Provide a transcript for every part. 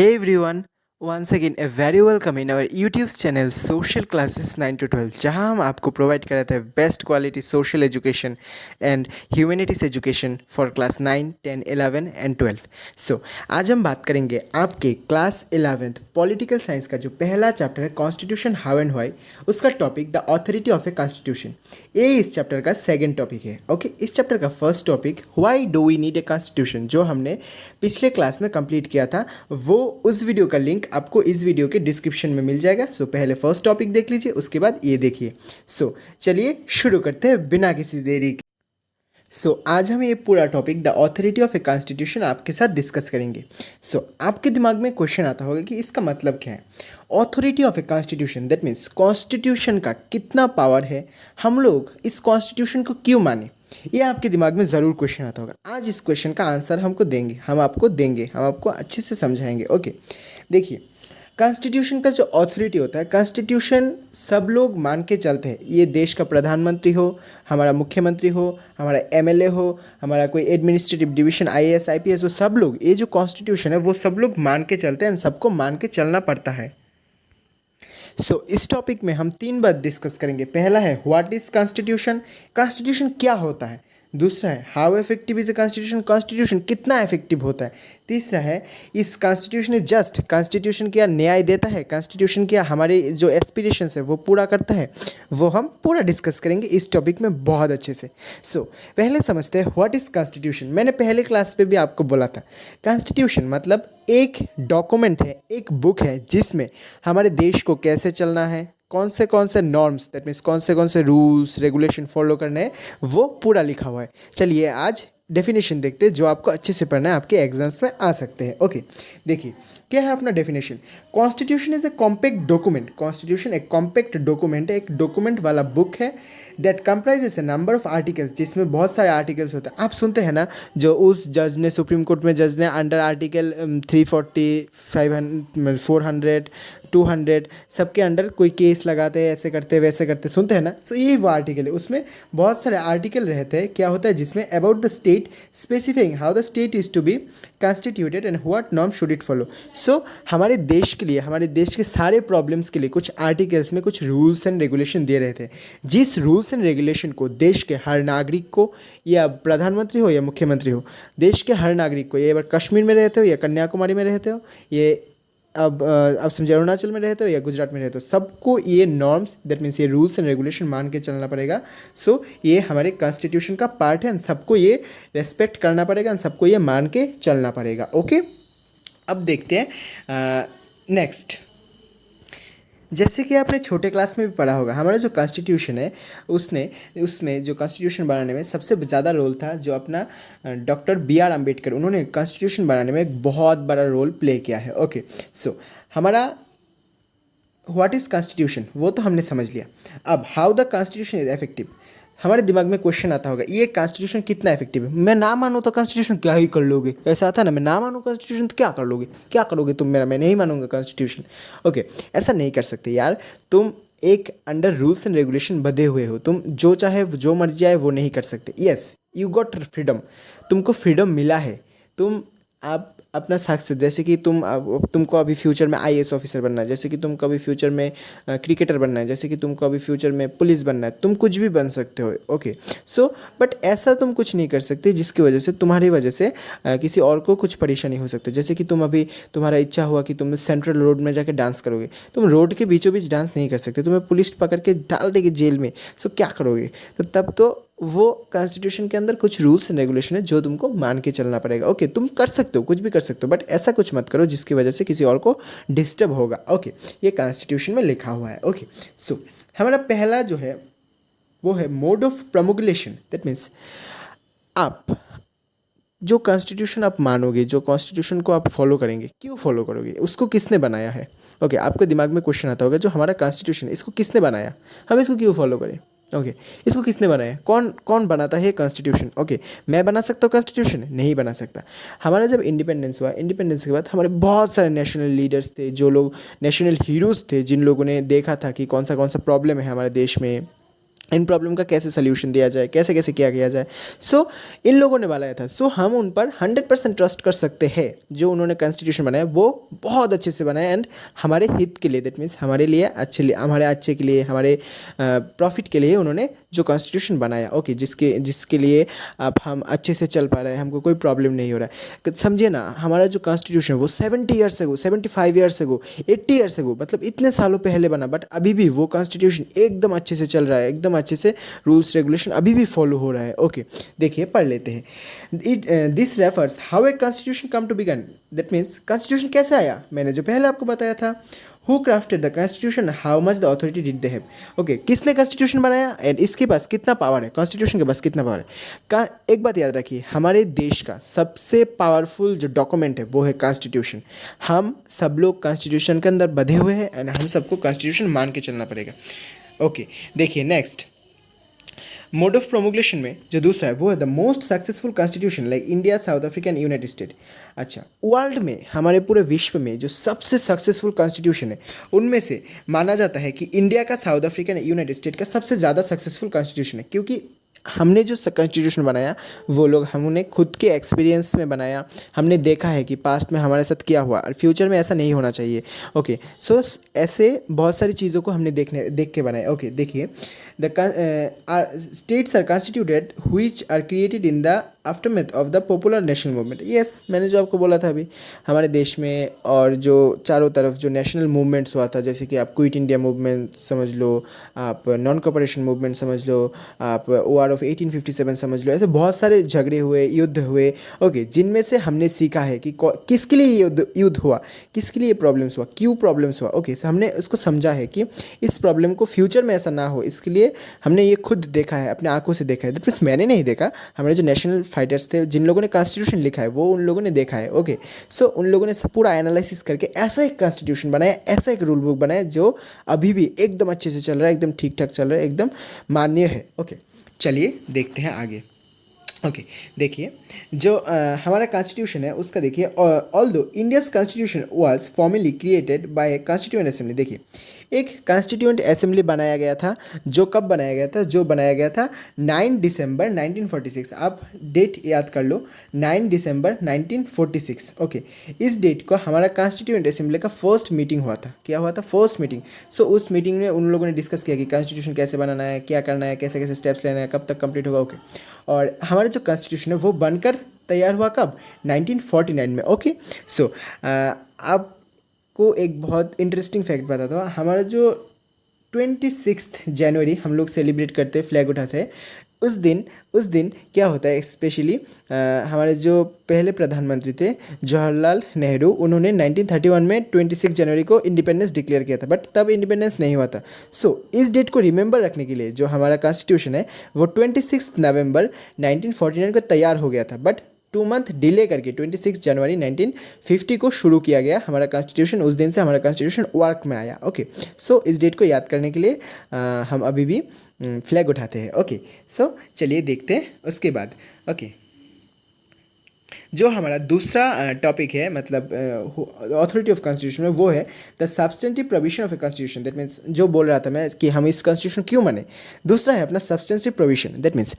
Hey everyone, once again a very welcome in our YouTube channel Social Classes 9 to 12 जहां हम आपको provide कराते हैं best quality social education and humanities education for class 9, 10, 11 and 12। सो आज हम बात करेंगे आपके क्लास 11th पॉलिटिकल साइंस का जो पहला चैप्टर है कॉन्स्टिट्यूशन हाउ एंड व्हाई, उसका topic the authority of a constitution. ये इस चैप्टर का सेकेंड टॉपिक है। ओके, इस चैप्टर का first topic why do we need a constitution जो हमने पिछले क्लास में कंप्लीट किया था, वो उस वीडियो का लिंक आपको इस वीडियो के डिस्क्रिप्शन में मिल जाएगा। सो पहले फर्स्ट टॉपिक देख लीजिए, उसके बाद ये देखिए। सो चलिए शुरू करते हैं बिना किसी देरी के। आज हम ये पूरा topic the authority of a constitution आपके साथ डिस्कस करेंगे। आपके दिमाग में क्वेश्चन आता होगा कि इसका मतलब क्या है। Authority of a constitution that means constitution का कितना पावर है, हम लोग इस कॉन्स्टिट्यूशन को क्यों माने, ये आपके दिमाग में ज़रूर क्वेश्चन आता होगा। आज इस क्वेश्चन का आंसर हम आपको अच्छे से समझाएंगे। ओके, देखिए, कॉन्स्टिट्यूशन का जो ऑथोरिटी होता है, कॉन्स्टिट्यूशन सब लोग मान के चलते हैं। ये देश का प्रधानमंत्री हो, हमारा मुख्यमंत्री हो, हमारा एमएलए हो, हमारा कोई एडमिनिस्ट्रेटिव डिवीजन आईएएस आईपीएस हो, सब लोग ये जो कॉन्स्टिट्यूशन है वो सब लोग मान के चलते हैं, सबको मान के चलना पड़ता है। इस टॉपिक में हम तीन बात डिस्कस करेंगे। पहला है व्हाट इज कॉन्स्टिट्यूशन, कॉन्स्टिट्यूशन क्या होता है। दूसरा है how effective is a constitution, constitution कितना इफेक्टिव होता है। तीसरा है इस कॉन्स्टिट्यूशन इज जस्ट, कॉन्स्टिट्यूशन क्या न्याय देता है, कॉन्स्टिट्यूशन क्या हमारे जो एस्पिरेशंस है वो पूरा करता है, वो हम पूरा डिस्कस करेंगे इस टॉपिक में बहुत अच्छे से। पहले समझते हैं व्हाट इज कॉन्स्टिट्यूशन। मैंने पहले क्लास पे भी आपको बोला था, कॉन्स्टिट्यूशन मतलब एक डॉक्यूमेंट है, एक बुक है जिसमें हमारे देश को कैसे चलना है, कौन से नॉर्म्स दैट मीन्स कौन से रूल्स रेगुलेशन फॉलो करने हैं, वो पूरा लिखा हुआ है। चलिए आज डेफिनेशन देखते हैं जो आपको अच्छे से पढ़ना है, आपके एग्जाम्स में आ सकते हैं। ओके, देखिए क्या है अपना definition. Constitution is a compact document, constitution एक कॉम्पैक्ट डॉक्यूमेंट है, एक डॉक्यूमेंट वाला बुक है that comprises A number of articles, जिसमें बहुत सारे आर्टिकल्स होते हैं। आप सुनते हैं ना, जो उस जज ने सुप्रीम कोर्ट में जज ने अंडर आर्टिकल 340, 500, 400, 200 सबके अंडर कोई केस लगाते हैं, ऐसे करते वैसे करते, सुनते हैं ना। ये वो आर्टिकल है, उसमें बहुत सारे आर्टिकल रहते हैं। क्या होता है जिसमें about the state specifying how the state is to be constituted and what norm should it follow. हमारे देश के लिए, हमारे देश के सारे प्रॉब्लम्स के लिए कुछ आर्टिकल्स में कुछ रूल्स एंड रेगुलेशन दिए रहते हैं। जिस रूल्स एंड रेगुलेशन को देश के हर नागरिक को, या प्रधानमंत्री हो या मुख्यमंत्री हो, देश के हर नागरिक को, ये अगर कश्मीर में रहते हो या कन्याकुमारी में रहते हो, ये अब समझे अरुणाचल में रहते हो या गुजरात में रहते हो, सबको ये नॉर्म्स दैट मीन्स ये रूल्स एंड रेगुलेशन मान के चलना पड़ेगा। ये हमारे कॉन्स्टिट्यूशन का पार्ट है, सबको ये रेस्पेक्ट करना पड़ेगा, सबको ये मान के चलना पड़ेगा। ओके, अब देखते हैं नेक्स्ट। जैसे कि आपने छोटे क्लास में भी पढ़ा होगा, हमारा जो कॉन्स्टिट्यूशन है उसमें जो कॉन्स्टिट्यूशन बनाने में सबसे ज़्यादा रोल था जो अपना डॉक्टर BR अम्बेडकर, उन्होंने कॉन्स्टिट्यूशन बनाने में एक बहुत बड़ा रोल प्ले किया है। ओके, हमारा व्हाट इज़ कॉन्स्टिट्यूशन वो तो हमने समझ लिया। अब how the constitution is effective, हमारे दिमाग में क्वेश्चन आता होगा ये कॉन्स्टिट्यूशन कितना इफेक्टिव है। मैं ना मानूँ तो कॉन्स्टिट्यूशन क्या ही कर लोगे, ऐसा आता है ना, मैं ना मानूँ कॉन्स्टिट्यूशन तो क्या करोगे तुम मेरा, मैं नहीं मानूंगा कॉन्स्टिट्यूशन। ओके, ऐसा नहीं कर सकते यार, तुम एक अंडर रूल्स एंड रेगुलेशन बंधे हुए हो, तुम जो चाहे जो मर्जी आए वो नहीं कर सकते। यस, यू गॉट फ्रीडम, तुमको फ्रीडम मिला है, तुम आप अपना सक्सेस, जैसे कि तुमको अभी फ्यूचर में IAS ऑफिसर बनना है, जैसे कि तुमको अभी फ्यूचर में क्रिकेटर बनना है, जैसे कि तुमको अभी फ्यूचर में पुलिस बनना है, तुम कुछ भी बन सकते हो। ओके, बट ऐसा तुम कुछ नहीं कर सकते जिसकी वजह से तुम्हारी वजह से किसी और को कुछ परेशानी हो सकती है। जैसे कि तुम्हारा इच्छा हुआ कि तुम सेंट्रल रोड में जाके डांस करोगे, तुम रोड के बीचों बीच डांस नहीं कर सकते, तुम्हें पुलिस पकड़ के डाल देगी जेल में। क्या करोगे, तो तब तो वो कॉन्स्टिट्यूशन के अंदर कुछ रूल्स एंड रेगुलेशन है जो तुमको मान के चलना पड़ेगा। ओके, तुम कर सकते हो, कुछ भी कर सकते हो, बट ऐसा कुछ मत करो जिसकी वजह से किसी और को डिस्टर्ब होगा। ओके, ये कॉन्स्टिट्यूशन में लिखा हुआ है। ओके, हमारा पहला जो है वो है मोड ऑफ प्रमोगुलेशन। दैट मीन्स आप जो कॉन्स्टिट्यूशन आप मानोगे, जो कॉन्स्टिट्यूशन को आप फॉलो करेंगे, क्यों फॉलो करोगे, उसको किसने बनाया है। ओके, आपके दिमाग में क्वेश्चन आता होगा जो हमारा कॉन्स्टिट्यूशन है इसको किसने बनाया, हम इसको क्यों फॉलो करें। ओके, इसको किसने बनाया, कौन बनाता है कॉन्स्टिट्यूशन। ओके, मैं बना सकता हूँ कॉन्स्टिट्यूशन, नहीं बना सकता। हमारा जब इंडिपेंडेंस हुआ, इंडिपेंडेंस के बाद हमारे बहुत सारे नेशनल लीडर्स थे, जो लोग नेशनल हीरोज़ थे, जिन लोगों ने देखा था कि कौन सा प्रॉब्लम है हमारे देश में, इन प्रॉब्लम का कैसे सोल्यूशन दिया जाए, कैसे कैसे किया जाए। सो इन लोगों ने बनाया था, सो हम उन पर 100% ट्रस्ट कर सकते हैं। जो उन्होंने कॉन्स्टिट्यूशन बनाया वो बहुत अच्छे से बनाया एंड हमारे हित के लिए, दैट मीन्स हमारे लिए हमारे अच्छे के लिए, हमारे प्रॉफिट के लिए उन्होंने जो कॉन्स्टिट्यूशन बनाया, ओके, जिसके लिए अब हम अच्छे से चल पा रहे हैं, हमको कोई प्रॉब्लम नहीं हो रहा है। समझिए ना, हमारा जो कॉन्स्टिट्यूशन वो 70 years ago, 75 years ago, 80 years ago, मतलब इतने सालों पहले बना, बट अभी भी वो कॉन्स्टिट्यूशन एकदम अच्छे से चल रहा है, एकदम अच्छे से रूल्स रेगुलेशन अभी भी फॉलो हो रहा है। ओके, देखिए पढ़ लेते हैं। This refers how a constitution come to begin, that means constitution कैसे आया, मैंने जो पहले आपको बताया था। Who crafted the constitution, how much the authority did they have. Okay, किसने कॉन्स्टिट्यूशन बनाया एंड इसके पास कितना पावर है, कॉन्स्टिट्यूशन के पास कितना पावर है। एक बात याद रखिए, हमारे देश का सबसे पावरफुल जो डॉक्यूमेंट है वो है कॉन्स्टिट्यूशन। हम सब लोग कॉन्स्टिट्यूशन के अंदर बंधे हुए हैं एंड हम सबको कॉन्स्टिट्यूशन मान के चलना पड़ेगा। ओके, देखिए नेक्स्ट मोड ऑफ प्रोमोगुलेशन में जो दूसरा है वो है the most successful constitution like India, south Africa and United state. अच्छा, वर्ल्ड में, हमारे पूरे विश्व में जो सबसे सक्सेसफुल कॉन्स्टिट्यूशन है उनमें से माना जाता है कि इंडिया का, south Africa and United state का सबसे ज़्यादा सक्सेसफुल कॉन्स्टिट्यूशन है। क्योंकि हमने जो कॉन्स्टिट्यूशन बनाया वो लोग हमने खुद के एक्सपीरियंस में बनाया, हमने देखा है कि पास्ट में हमारे साथ क्या हुआ और फ्यूचर में ऐसा नहीं होना चाहिए। ओके, सो ऐसे बहुत सारी चीज़ों को हमने देख के बनाया। ओके, देखिए the states are constituted which are created in the aftermath of the popular national movement। yes, मैंने जो आपको बोला था अभी, हमारे देश में और जो चारों तरफ जो नेशनल मूवमेंट्स हुआ था, जैसे कि आप क्विट इंडिया मूवमेंट समझ लो, आप नॉन कॉपरेशन मूवमेंट समझ लो, आप वॉर ऑफ 1857 समझ लो, ऐसे बहुत सारे झगड़े हुए, युद्ध हुए। ओके, जिनमें से हमने सीखा है कि किसके लिए युद्ध हुआ, किसके लिए प्रॉब्लम्स हुआ, क्यों प्रॉब्लम्स हुआ। ओके, सो हमने उसको समझा है कि इस प्रॉब्लम को फ्यूचर में ऐसा ना हो, इसके लिए हमने ये खुद देखा है, अपने आंखों से देखा है। दैट मीन्स मैंने नहीं देखा, हमारे जो नेशनल फाइटर्स थे, जिन लोगों ने कॉन्स्टिट्यूशन लिखा है, वो उन लोगों ने देखा है। ओके, सो उन लोगों ने पूरा एनालिसिस करके ऐसा एक कॉन्स्टिट्यूशन बनाया, ऐसा एक रूल बुक बनाया जो अभी भी एकदम अच्छे से चल रहा है, एकदम ठीक ठाक चल रहा है, एकदम मान्य है। ओके, चलिए देखते हैं आगे। ओके, देखिए जो हमारा कॉन्स्टिट्यूशन है उसका देखिए, although India's constitution was formally created by constituent assembly. देखिए, एक कॉन्स्टिट्यूएंट असेंबली बनाया गया था, जो कब बनाया गया था, जो बनाया गया था 9 दिसंबर 1946। आप डेट याद कर लो, 9 दिसंबर 1946। ओके, इस डेट को हमारा कॉन्स्टिट्यूएंट असेंबली का फर्स्ट मीटिंग हुआ था। क्या हुआ था? First meeting. सो उस मीटिंग में उन लोगों ने डिस्कस किया कि कॉन्स्टिट्यूशन कैसे बनाना है, क्या करना है, कैसे कैसे स्टेप्स लेना है, कब तक कंप्लीट होगा। ओके, और हमारा जो कॉन्स्टिट्यूशन है वो बनकर तैयार हुआ कब? 1949 में। ओके, सो आपको एक बहुत इंटरेस्टिंग फैक्ट बताता हूँ। हमारा जो 26 जनवरी हम लोग सेलिब्रेट करते हैं, फ्लैग उठाते हैं, उस दिन क्या होता है स्पेशली, हमारे जो पहले प्रधानमंत्री थे जवाहरलाल नेहरू, उन्होंने 1931 में 26 जनवरी को इंडिपेंडेंस डिक्लेयर किया था, बट तब इंडिपेंडेंस नहीं हुआ था। सो इस डेट को रिमेंबर रखने के लिए जो हमारा कॉन्स्टिट्यूशन है वो 26 नवंबर 1949 को तैयार हो गया था, बट 2 मंथ डिले करके 26 जनवरी 1950 को शुरू किया गया हमारा कॉन्स्टिट्यूशन। उस दिन से हमारा कॉन्स्टिट्यूशन वर्क में आया। ओके, सो इस डेट को याद करने के लिए हम अभी भी फ्लैग उठाते हैं। ओके, सो चलिए देखते हैं उसके बाद। ओके, जो हमारा दूसरा टॉपिक है, मतलब अथॉरिटी ऑफ कॉन्स्टिट्यूशन में, वो है the substantive provision of a constitution. That means जो बोल रहा था मैं कि हम इस कॉन्स्टिट्यूशन क्यों माने। दूसरा है अपना substantive provision. That means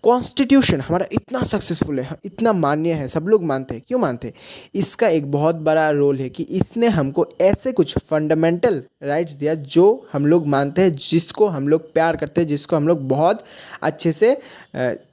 constitution हमारा इतना सक्सेसफुल है, इतना मान्य है, सब लोग मानते हैं। क्यों मानते हैं? इसका एक बहुत बड़ा रोल है कि इसने हमको ऐसे कुछ फंडामेंटल राइट्स दिया जो हम लोग मानते हैं, जिसको हम लोग प्यार करते हैं, जिसको हम लोग बहुत अच्छे से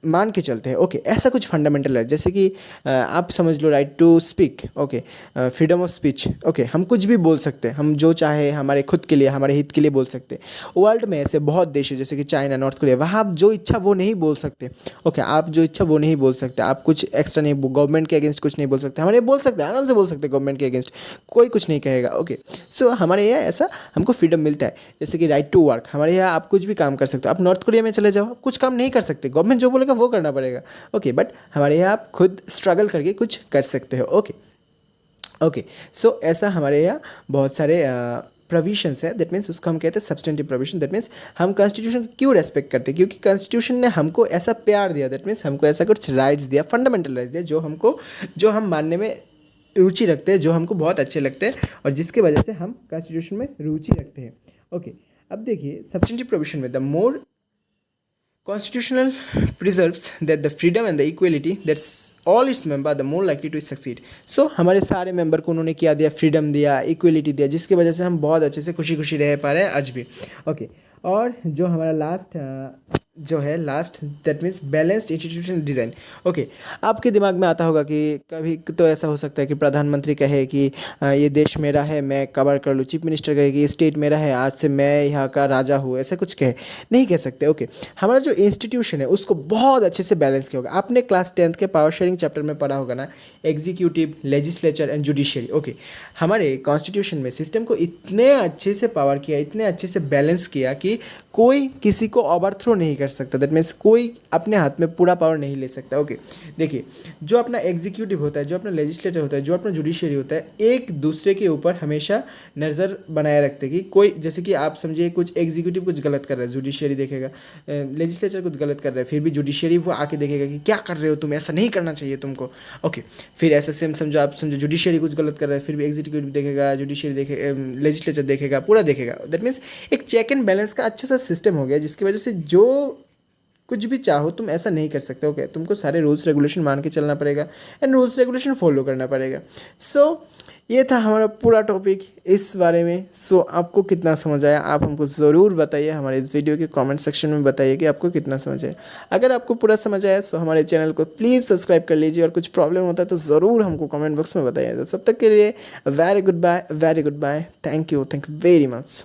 मान के चलते हैं। ओके, ऐसा कुछ फंडामेंटल राइट, जैसे कि आप समझ लो right to speak. Okay, freedom of speech. Okay, हम कुछ भी बोल सकते हैं, हम जो चाहे हमारे खुद के लिए, हमारे हित के लिए बोल सकते हैं। वर्ल्ड में ऐसे बहुत देश है जैसे कि चाइना, नॉर्थ कोरिया, वहाँ आप जो इच्छा वो नहीं बोल सकते। ओके, आप जो इच्छा वो नहीं बोल सकते, आप कुछ एक्स्ट्रा नहीं, गवर्नमेंट के अगेंस्ट कुछ नहीं बोल सकते। हमारे बोल सकते हैं, आराम से बोल सकते हैं गवर्नमेंट के अगेंस्ट, कोई कुछ नहीं कहेगा। ओके, सो हमारे यहाँ ऐसा हमको फ्रीडम मिलता है। जैसे कि राइट टू वर्क, हमारे यहाँ आप कुछ भी काम कर सकते हो। आप नॉर्थ कोरिया में चले जाओ, आप कुछ काम नहीं कर सकते, गवर्नमेंट जो बोलेगा वो करना पड़ेगा। ओके, बट हमारे यहाँ आप खुद स्ट्रगल करके कुछ कर सकते हो। ओके, ओके, सो ऐसा हमारे यहाँ बहुत सारे प्रोविजंस है। दैट मीन्स उसको हम कहते हैं सब्सटेंटिव प्रोविजन। दैट मीन्स हम कॉन्स्टिट्यूशन को क्यों रेस्पेक्ट करते हैं? क्योंकि कॉन्स्टिट्यूशन ने हमको ऐसा प्यार दिया, दैट मीन्स हमको ऐसा कुछ राइट्स दिया, फंडामेंटल राइट्स दिया, जो हम मानने में रुचि रखते हैं, जो हमको बहुत अच्छे लगते हैं और जिसकी वजह से हम कॉन्स्टिट्यूशन में रुचि रखते हैं। ओके, अब देखिए सब्सटेंटिव प्रोविजन में the more Constitutional preserves that the freedom and the equality that's all its member the more likely to succeed. So हमारे सारे मेंबर को उन्होंने क्या दिया, फ्रीडम दिया, इक्वलिटी दिया, जिसकी वजह से हम बहुत अच्छे से खुशी खुशी रह पा रहे हैं आज भी. ओके. और जो हमारा last that means balanced institution design. Okay. आपके दिमाग में आता होगा कि कभी तो ऐसा हो सकता है कि प्रधानमंत्री कहे कि ये देश मेरा है, मैं कवर कर लूँ. चीफ मिनिस्टर कहे कि ये स्टेट मेरा है, आज से मैं यहाँ का राजा हूँ, ऐसा कुछ कहे. नहीं कह सकते. ओके. हमारा जो इंस्टीट्यूशन है उसको बहुत अच्छे से बैलेंस किया होगा. आपने क्लास 10th के पावर शेयरिंग चैप्टर में पढ़ा होगा ना, executive, legislature and judiciary. Okay. हमारे कॉन्स्टिट्यूशन में सिस्टम को इतने अच्छे से पावर किया, इतने अच्छे से बैलेंस किया कि कोई किसी को ओवरथ्रो नहीं कर सकता. दैट मीन्स कोई अपने हाथ में पूरा पावर नहीं ले सकता. ओके. देखिए, जो अपना एग्जीक्यूटिव होता है, जो अपना लेजिस्लेटर होता है, जो अपना जुडिशियरी होता है, एक दूसरे के ऊपर हमेशा नज़र बनाए रखते हैं कि कोई, जैसे कि आप समझिए कुछ एग्जीक्यूटिव कुछ गलत कर रहा है, जुडिशियरी देखेगा, लेजिस्लेचर कुछ गलत कर रहा है, फिर भी जुडिशियरी वो आके देखेगा कि क्या कर रहे हो तुम, ऐसा नहीं करना चाहिए तुमको. ओके. फिर ऐसे सेम समझो, आप समझो जुडिशियरी कुछ गलत कर रहा है, फिर भी एग्जीक्यूटिव देखेगा, जुडिशियरी देखेगा, लेजिस्लेचर देखेगा, पूरा देखेगा. दैट मीन्स एक चेक एंड बैलेंस का अच्छा सा सिस्टम हो गया, जिसकी वजह से जो कुछ भी चाहो तुम ऐसा नहीं कर सकते. ओके. तुमको सारे रूल्स रेगुलेशन मान के चलना पड़ेगा एंड रूल्स रेगुलेशन फॉलो करना पड़ेगा. सो ये था हमारा पूरा टॉपिक इस बारे में. सो आपको कितना समझ आया, आप हमको ज़रूर बताइए. हमारे इस वीडियो के कमेंट सेक्शन में बताइए कि आपको कितना समझ आया. अगर आपको पूरा समझ आया सो हमारे चैनल को प्लीज़ सब्सक्राइब कर लीजिए, और कुछ प्रॉब्लम होता है तो ज़रूर हमको कमेंट बॉक्स में बताइए. तो सब तक के लिए very goodbye, very goodbye. Thank you very much.